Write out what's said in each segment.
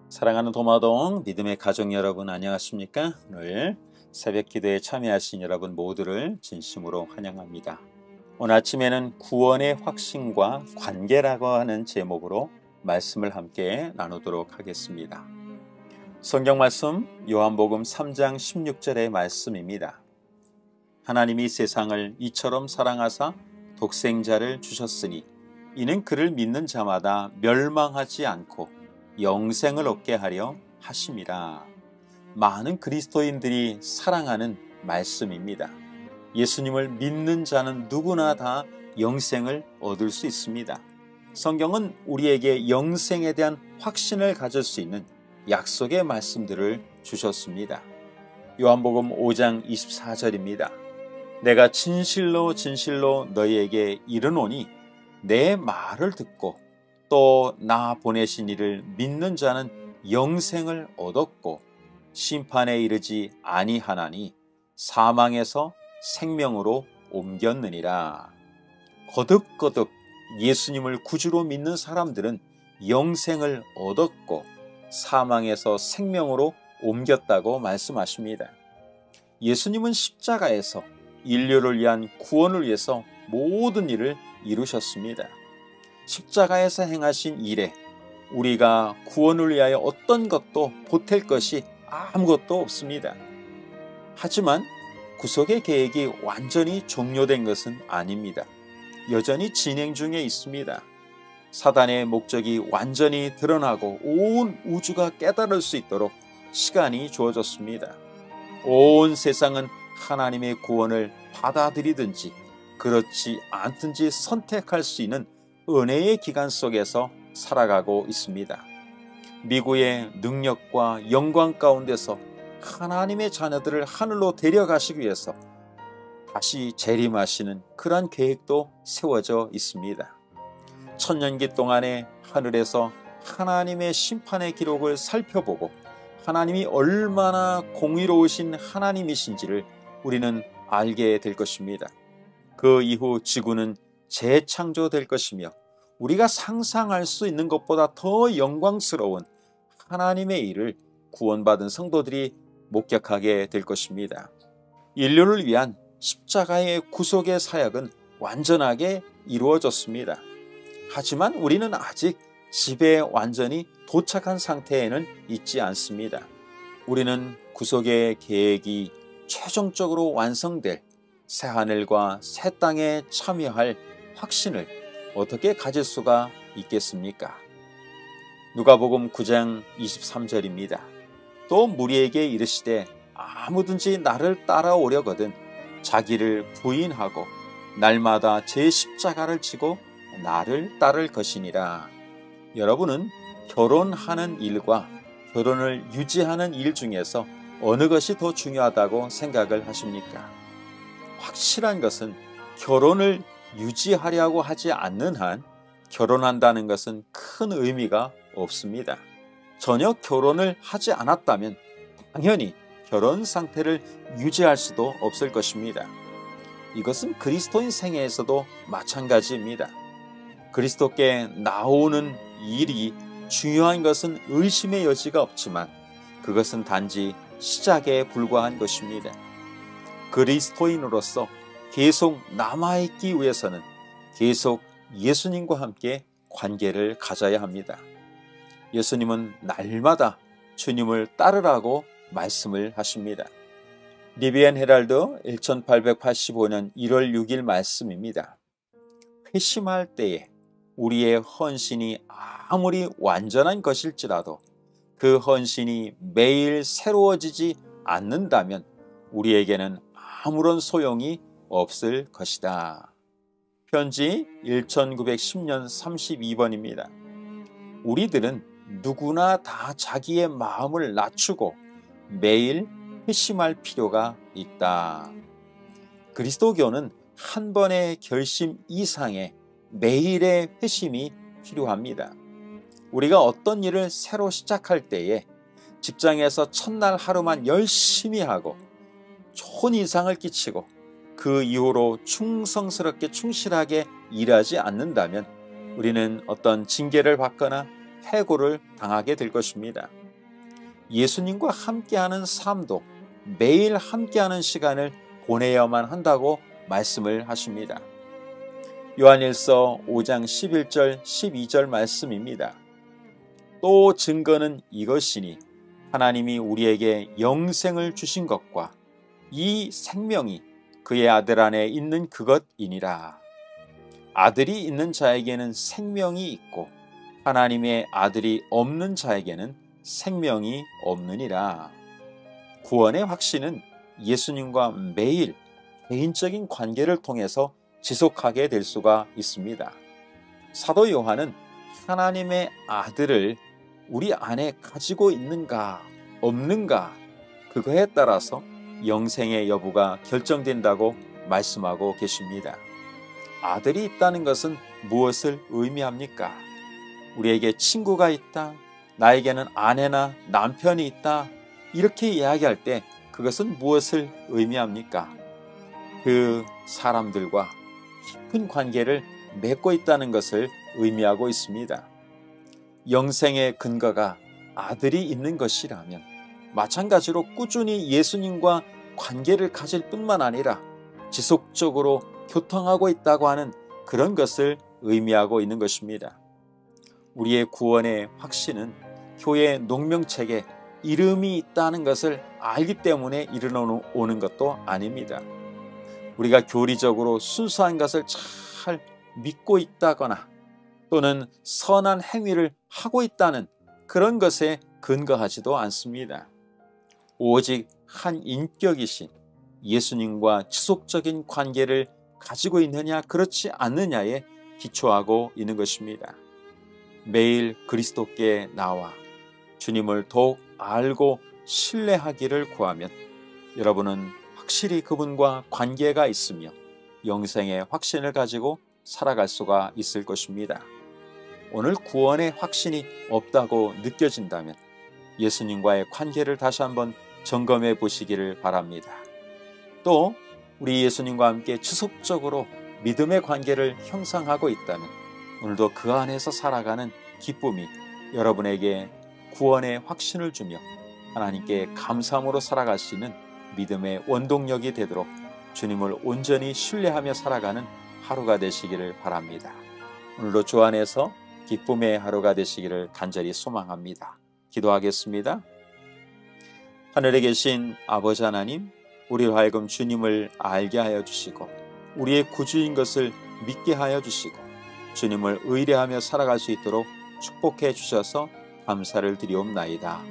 사랑하는 도마동 믿음의 가족 여러분 안녕하십니까? 오늘 새벽 기도에 참여하신 여러분 모두를 진심으로 환영합니다. 오늘 아침에는 구원의 확신과 관계라고 하는 제목으로 말씀을 함께 나누도록 하겠습니다. 성경 말씀 요한복음 3장 16절의 말씀입니다. 하나님이 세상을 이처럼 사랑하사 독생자를 주셨으니 이는 그를 믿는 자마다 멸망하지 않고 영생을 얻게 하려 하심이라. 많은 그리스도인들이 사랑하는 말씀입니다. 예수님을 믿는 자는 누구나 다 영생을 얻을 수 있습니다. 성경은 우리에게 영생에 대한 확신을 가질 수 있는 약속의 말씀들을 주셨습니다. 요한복음 5장 24절입니다. 내가 진실로 진실로 너희에게 이르노니 내 말을 듣고 또 나 보내신 이를 믿는 자는 영생을 얻었고 심판에 이르지 아니하나니 사망에서 생명으로 옮겼느니라. 거듭거듭 예수님을 구주로 믿는 사람들은 영생을 얻었고 사망에서 생명으로 옮겼다고 말씀하십니다. 예수님은 십자가에서 인류를 위한 구원을 위해서 모든 일을 이루셨습니다. 십자가에서 행하신 일에 우리가 구원을 위하여 어떤 것도 보탤 것이 아무것도 없습니다. 하지만 구속의 계획이 완전히 종료된 것은 아닙니다. 여전히 진행 중에 있습니다. 사단의 목적이 완전히 드러나고 온 우주가 깨달을 수 있도록 시간이 주어졌습니다. 온 세상은 하나님의 구원을 받아들이든지 그렇지 않든지 선택할 수 있는 은혜의 기간 속에서 살아가고 있습니다. 미국의 능력과 영광 가운데서 하나님의 자녀들을 하늘로 데려가시기 위해서 다시 재림하시는 그러한 계획도 세워져 있습니다. 천년기 동안에 하늘에서 하나님의 심판의 기록을 살펴보고 하나님이 얼마나 공의로우신 하나님이신지를 우리는 알게 될 것입니다. 그 이후 지구는 재창조될 것이며 우리가 상상할 수 있는 것보다 더 영광스러운 하나님의 일을 구원받은 성도들이 목격하게 될 것입니다. 인류를 위한 십자가의 구속의 사역은 완전하게 이루어졌습니다. 하지만 우리는 아직 집에 완전히 도착한 상태에는 있지 않습니다. 우리는 구속의 계획이 최종적으로 완성될 새하늘과 새 땅에 참여할 확신을 어떻게 가질 수가 있겠습니까? 누가복음 9장 23절입니다. 또 무리에게 이르시되 아무든지 나를 따라오려거든 자기를 부인하고 날마다 제 십자가를 지고 나를 따를 것이니라. 여러분은 결혼하는 일과 결혼을 유지하는 일 중에서 어느 것이 더 중요하다고 생각을 하십니까? 확실한 것은 결혼을 유지하려고 하지 않는 한 결혼한다는 것은 큰 의미가 없습니다. 전혀 결혼을 하지 않았다면 당연히 결혼 상태를 유지할 수도 없을 것입니다. 이것은 그리스도인 생애에서도 마찬가지입니다. 그리스도께 나오는 일이 중요한 것은 의심의 여지가 없지만 그것은 단지 시작에 불과한 것입니다. 그리스도인으로서 계속 남아있기 위해서는 계속 예수님과 함께 관계를 가져야 합니다. 예수님은 날마다 주님을 따르라고 말씀을 하십니다. 리비안 헤럴드 1885년 1월 6일 말씀입니다. 회심할 때에 우리의 헌신이 아무리 완전한 것일지라도 그 헌신이 매일 새로워지지 않는다면 우리에게는 아무런 소용이 없을 것이다. 편지 1910년 32번입니다. 우리들은 누구나 다 자기의 마음을 낮추고 매일 회심할 필요가 있다. 그리스도교는 한 번의 결심 이상의 매일의 회심이 필요합니다. 우리가 어떤 일을 새로 시작할 때에 직장에서 첫날 하루만 열심히 하고 좋은 인상을 끼치고 그 이후로 충성스럽게 충실하게 일하지 않는다면 우리는 어떤 징계를 받거나 해고를 당하게 될 것입니다. 예수님과 함께하는 삶도 매일 함께하는 시간을 보내야만 한다고 말씀을 하십니다. 요한일서 5장 11절 12절 말씀입니다. 또 증거는 이것이니 하나님이 우리에게 영생을 주신 것과 이 생명이 그의 아들 안에 있는 그것이니라. 아들이 있는 자에게는 생명이 있고 하나님의 아들이 없는 자에게는 생명이 없느니라. 구원의 확신은 예수님과 매일 개인적인 관계를 통해서 지속하게 될 수가 있습니다. 사도 요한은 하나님의 아들을 우리 안에 가지고 있는가 없는가 그거에 따라서 영생의 여부가 결정된다고 말씀하고 계십니다. 아들이 있다는 것은 무엇을 의미합니까? 우리에게 친구가 있다, 나에게는 아내나 남편이 있다, 이렇게 이야기할 때 그것은 무엇을 의미합니까? 그 사람들과 깊은 관계를 맺고 있다는 것을 의미하고 있습니다. 영생의 근거가 아들이 있는 것이라면 마찬가지로 꾸준히 예수님과 관계를 가질 뿐만 아니라 지속적으로 교통하고 있다고 하는 그런 것을 의미하고 있는 것입니다. 우리의 구원의 확신은 교회 농명책에 이름이 있다는 것을 알기 때문에 이르러오는 것도 아닙니다. 우리가 교리적으로 순수한 것을 잘 믿고 있다거나 또는 선한 행위를 하고 있다는 그런 것에 근거하지도 않습니다. 오직 한 인격이신 예수님과 지속적인 관계를 가지고 있느냐 그렇지 않느냐에 기초하고 있는 것입니다. 매일 그리스도께 나와 주님을 더욱 알고 신뢰하기를 구하면 여러분은 확실히 그분과 관계가 있으며 영생의 확신을 가지고 살아갈 수가 있을 것입니다. 오늘 구원의 확신이 없다고 느껴진다면 예수님과의 관계를 다시 한번 점검해 보시기를 바랍니다. 또 우리 예수님과 함께 지속적으로 믿음의 관계를 형성하고 있다면 오늘도 그 안에서 살아가는 기쁨이 여러분에게 구원의 확신을 주며 하나님께 감사함으로 살아갈 수 있는 믿음의 원동력이 되도록 주님을 온전히 신뢰하며 살아가는 하루가 되시기를 바랍니다. 오늘도 주 안에서 기쁨의 하루가 되시기를 간절히 소망합니다. 기도하겠습니다. 하늘에 계신 아버지 하나님, 우리로 하여금 주님을 알게 하여 주시고 우리의 구주인 것을 믿게 하여 주시고 주님을 의뢰하며 살아갈 수 있도록 축복해 주셔서 감사를 드리옵나이다.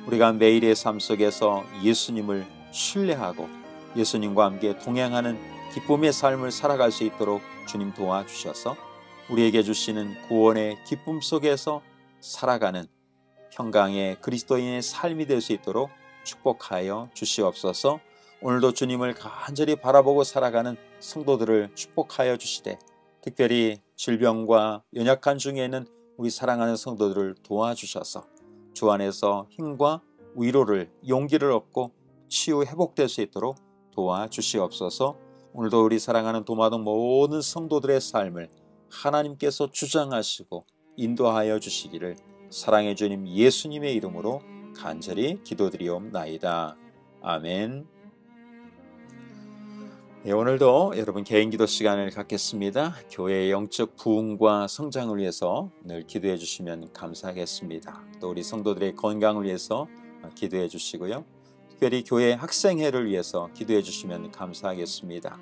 우리가 매일의 삶 속에서 예수님을 신뢰하고 예수님과 함께 동행하는 기쁨의 삶을 살아갈 수 있도록 주님 도와주셔서 우리에게 주시는 구원의 기쁨 속에서 살아가는 평강의 그리스도인의 삶이 될 수 있도록 축복하여 주시옵소서. 오늘도 주님을 간절히 바라보고 살아가는 성도들을 축복하여 주시되 특별히 질병과 연약한 중에는 우리 사랑하는 성도들을 도와주셔서 주 안에서 힘과 위로를 용기를 얻고 치유 회복될 수 있도록 도와주시옵소서. 오늘도 우리 사랑하는 도마동 모든 성도들의 삶을 하나님께서 주장하시고 인도하여 주시기를 사랑의 주님 예수님의 이름으로 간절히 기도드리옵나이다. 아멘. 네, 오늘도 여러분 개인 기도 시간을 갖겠습니다. 교회의 영적 부흥과 성장을 위해서 늘 기도해 주시면 감사하겠습니다. 또 우리 성도들의 건강을 위해서 기도해 주시고요. 특별히 교회 학생회를 위해서 기도해 주시면 감사하겠습니다.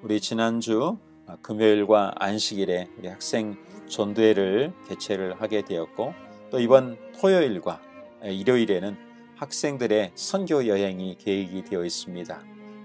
우리 지난주 금요일과 안식일에 우리 학생 전도회를 개최를 하게 되었고 또 이번 토요일과 일요일에는 학생들의 선교 여행이 계획이 되어 있습니다.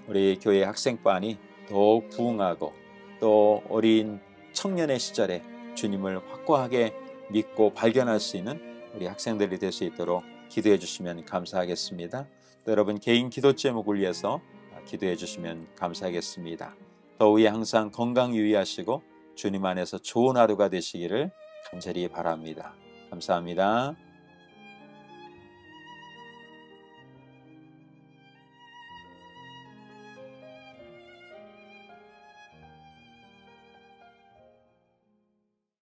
우리 교회 학생반이 더욱 부흥하고 또 어린 청년의 시절에 주님을 확고하게 믿고 발견할 수 있는 우리 학생들이 될 수 있도록 기도해 주시면 감사하겠습니다. 또 여러분 개인 기도 제목을 위해서 기도해 주시면 감사하겠습니다. 더욱이 항상 건강 유의하시고 주님 안에서 좋은 하루가 되시기를 간절히 바랍니다. 감사합니다.